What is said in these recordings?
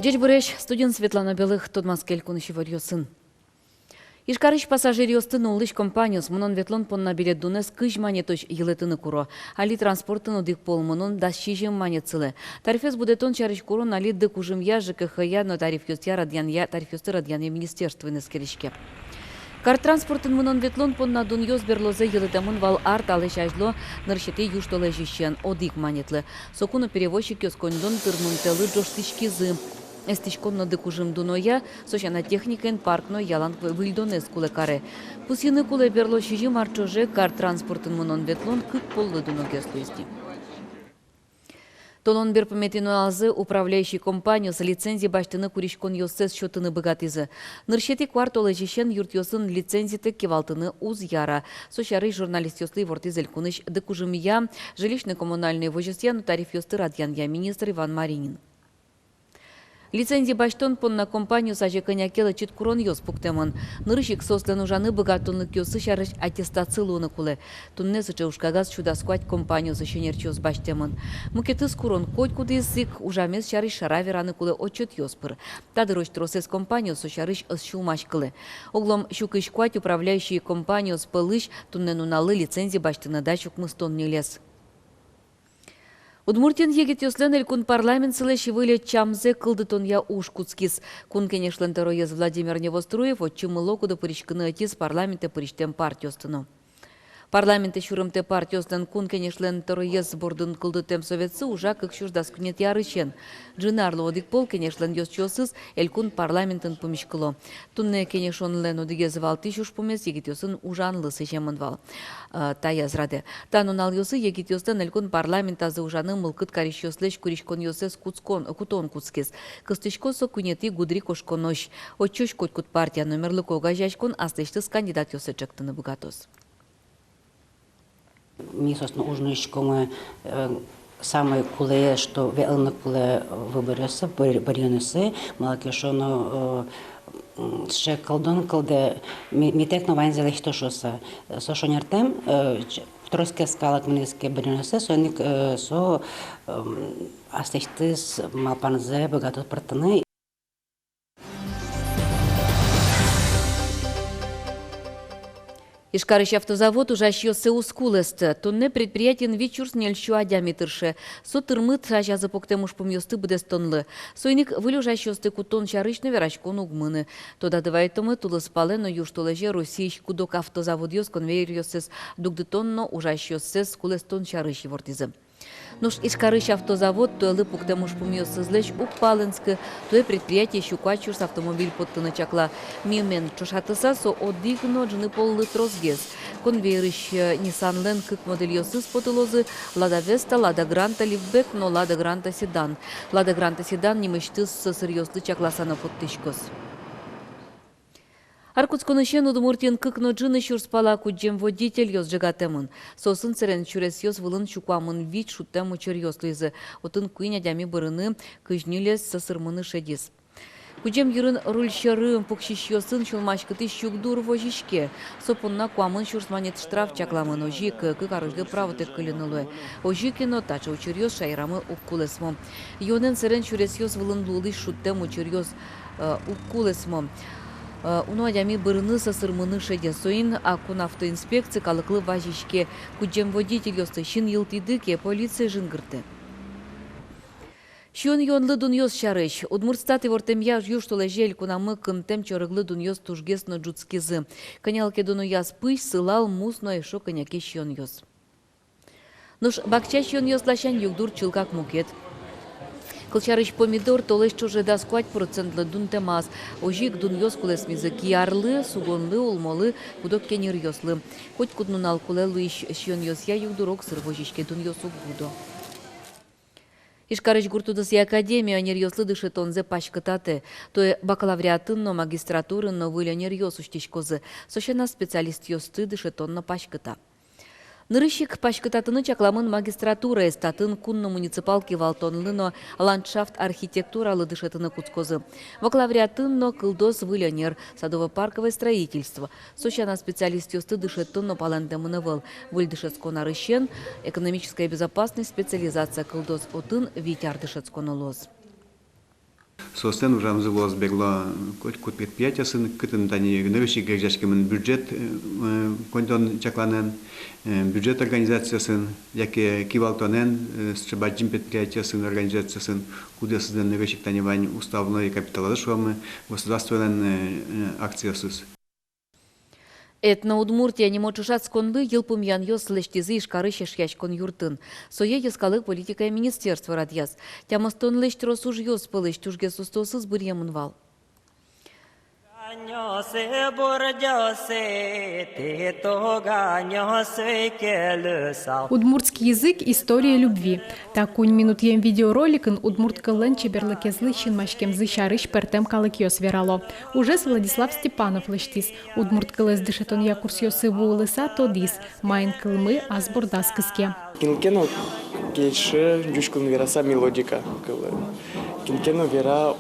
Жечбіреш студент Светлана Белых Тодмаскель кунышевар сын. Ишкарыш пассажир йостын улыш компанияс мұнын ветлон понна билет дунес кыш манетош елетыны куро. Али транспортын удик пол мұнын да шижем манетсылы. Тарифес будетон чарыш курон али дык ужым я ЖКХ-я, но тариф йостя радьян я, тариф йосты радьян я министерство инескелешке. Кар транспортын мұнын ветлон понна дун йос берлозе елетамын вал арт алыш ажло ныршете юштолы жищен одик манетлы. Сокуно перевозчик йоскондон тырмынтелы джоштышкизы. Эстишконно дыкужым дуноя, сочана техникен паркно ялан выльдонес куле каре. Пусины куле берло шижим арчоже кар транспортын мұнын ветлон кык поллы дуногестуисти. Толон берпометину алзы управляющий компанию с лицензией баштыны куришкон йосес счетыны богатызы. Ныршети квартолы жишен юрт йосын лицензиты кевалтыны уз яра. Сочары журналист йослы вортизель куныш дыкужым я, жилищно-коммунальные вожестьяну тариф йосты радьян я министр Иван Маринин. Лицензия баштон понна компанию саже конякела чит курон йос пуктемон. Нырышик сослен ужаны богатонлык йосы шарыш аттестациялуны куле. Тунне сыча ушкагаз чудасquать компанию сащенерчиос баштемон. Мукетыс курон коть кудысык ужамес шарыш шаравераны куле отчет йоспыр. Тадырось тросес компанию сощарыш ысшулмаш кыле. Оглом щукышquать управляющие компанию спылыш тунне нуналы лицензии баштына дачук мыстон не лез. Удмуртин егет йослен эль-кун парламент сылэши выле чамзе кылдытон я уш куцкис. Кун кенешлен тароез Владимир Невоструев отчымыло куда пыришкыны атис парламенте пыриштем партиостыно. Парламенте шурымте партиостын кун кенешлен тароез бордын кылдытем советсы ужа кыкшуждас күнет ярышен. Джинарлы одик пол кенешлен йосчосыз эль-кун парламентын пымишкыло. Тунне кенешонлен одигез валти шуш пумес егет йосын ужанлы сычемын вал. Таяз раде. Танунал йосы егет йостын эль-кун парламентазы ужаны мылкыт кариш йослеш куришкон йосес кутон куцкес. Кыстышкосо күнети гудри кошконош. Отчош коткут партия номерлы кога жашкон астештыз кандидат йосы чактыны богатос. Ми, собственно, ужнышком самое куле, что велно куле выборется, барьонесы, малакешоно ще колдон колде ми текно ванзеле хто шоса. Со шонертем троske скалак минеске барьонесы, соник со астештыз малпанзе богатот партаны. Ишкарыш автозавод уже щёсы ускулест. Тонне предприятиен вечур снельщу адямитрше. Со тырмыт ажазы поктемуш помьёсты будестонлы. Сойник вылюжа щёсты кутон чарышны верачкон угмыны. Тода дывайтомы тулыс палено юштолеже Российш кудок автозавод ёс конвейер ёсес дугдытонно уже щёсес кулестон чарыши вортизы. Нуш Ишкарыш автозавод тойлы пуктемуш помьёсызлеш упалынскы, той предприятие щукачурс автомобиль подтыны чакла. Мимен чошатыса со одигно джны поллы тросгез. Конвейерыш Nissan кык модель ёсыз потылозы Лада Веста, Лада Гранта Ливбек, но Лада Гранта Седан. Лада Гранта Седан немыштыз серьёзлы чакласана подтышкос. Аркутсконышен удмуртин кыкно джины шурспала куджем водитель ёс жагатемын. Сосын церен чурес ёс вылын чукуамын вид шуттему чурьёслызы. Отын куйня дями бырыны кыжнилес сасырмыны шедис. Куджем юрын рульшары пукшиш ёсын шулмашкыты щукдур вожишке. Сопунна куамын шурсманет штраф чакламын ожи кык арыжды правотек кылынылы. Ожи кино тача учурьёс шайрамы уккулесмо. Йонен церен чурес ёс вылын лулы шуттему чурьёс уккулесмо. Уну адями бырыны сасырмыны шеде соин, а кун автоинспекция калыклы важишке. Куджем водитель ёсты шин йылтидыке полиция жынгырты. Шон йонлы дуньёс шарыш. Удмуртстат и вортемья юштоле жел кунамы кынтем чорыглы дуньёс тужгесно джуцкизы. Конялке дунуяс пыш сылал мусно и шо коняке шон ёс. Нуш бакча шон ёс лащан югдур чылкак мукет. Кылчарыш помидор толеш чуже да сквать процентлы дун темаз. Ожик дун ёс кулес мизы киярлы, сугонлы, улмолы, кудок кенер ёслы. Хоть куднунал куле лыш шон ёс я югдурок сырвожишке дун ёсу будо. Ишкарыш гуртудыс и академия анер ёслы дышетонзе пашкытаты. Тое бакалавриатынно магистратурынно вылянер ёс уштишкозы. Сошена специалист ёсты дышетонно пашкыта. Нырышик пашкытатыны чакламын магистратура эстатын кунно муниципалки валтонлыно ландшафт архитектуралы дышетыны куцкозы. Бакалавриатынно кылдос вылянер садово-парковое строительство. Сочана специалист ёсты дышетынно паландемыны выл. Выль дышецко нарышен, экономическая безопасность, специализация кылдос отын витяр дышецко noloз. Состен ужамзы воз бегло кот предприятиясын кытын тани гневши гежашкемын бюджет контон чакланен бюджет организациясын яке кивалтонен счебаджим предприятиясын организациясын куда создан гневшик тани вань уставной капиталады шуамы государственен акциясыз. Этно Удмуртия не можешат сконлы елпум ян йос лештизы ишкары шешяшкон юртын. Сое ескалык политика министерства радьяс. Тямастон лештрос уж йос пылыш тужге сустосыз бурьемын вал. Удмуртский язык – история любви. Так кунь минут ем видеороликын удмуртка лен чеберлыкезлы шинмашкем зыщарыш пертем калыкьос верало. Уже Владислав Степанов лыштис. Удмуртка лез дышетон якурс йосыву лыса тодис. Майн кылмы азбордас кыске. Кинкено кейше дюшкун вераса мелодика кылы. Кинкено вера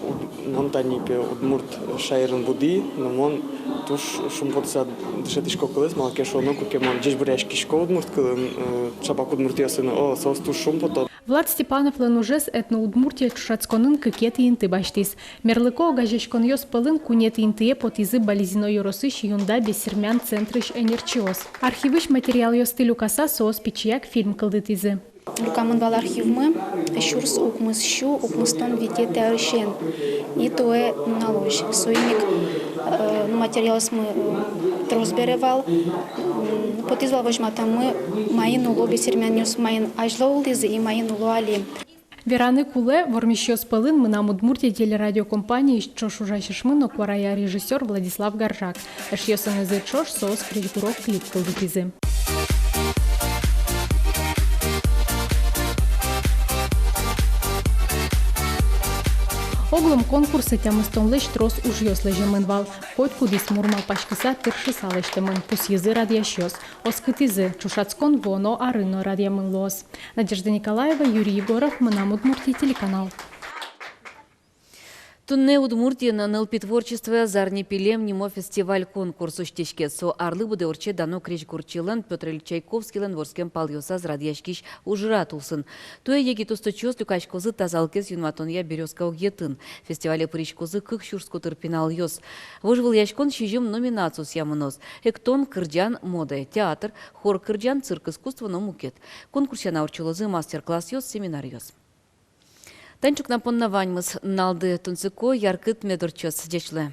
монтанипе удмурт шайрын буди, но мон туш шумпотса дышетишко кылыс, малкешоно кукемон джеш буряшкишко удмурт кылын чабак удмурт ясыны о сос туш шумпото. Влад Степанов лен ужес этно Удмуртия чушацконын кыкет инты баштис. Мерлыко гажешкон йос пылын кунет интые потизы бализино юросыш юнда бессермян центрыш энерчиос. Архивыш материал йос тылю каса соос пичияк фильм кылдытизы. Лукамын вал архивмы, шурс укмыс щу, укмыстон витете арышен. И то налож. Сойник материалс мы трозберевал. Потизвал вожмата мы майын уло бессермянюс майын ажлаулизы и майын уло али. Вераны куле вормищёс пылын мынам Удмуртия телерадиокомпании чош ужащишмын окварая режиссер Владислав Горжак. Эшьёсын изы чош соос критикуров клип кылдытизы. Оглом конкурса тямыстон лещ трос уж йослежемын вал. Хоть кудис мурмал пашкиса тырши салештемын. Пус язы радьящёс. Оскытизы чушацкон воно арыно радьямын лос. Надежда Николаева, Юрий Егоров, Мынам Удмуртия, телеканал. Тунне Удмуртия нылпи творчество зарни пилем нимо фестиваль конкурс уштечке со арлы буде орче дано крич гурчилан Петр Ильич Чайковскийлен ворскем палйоса радьяшкиш ужра тулсын. Туе еги тусточос люкачкозы тазалкес юнматонья березка огетын. Фестивале причкозы кых шурско терпинал йос. Вожвыл яшкон щижем номинацию с ямонос. Эктон кырджан мода, театр, хор кырджан, цирк искусство но мукет. Конкурсе наурчулозы мастер-класс йос, семинар йос. Танчук напонна ваньмыз налды тунцыко яркыт медорчос дечле.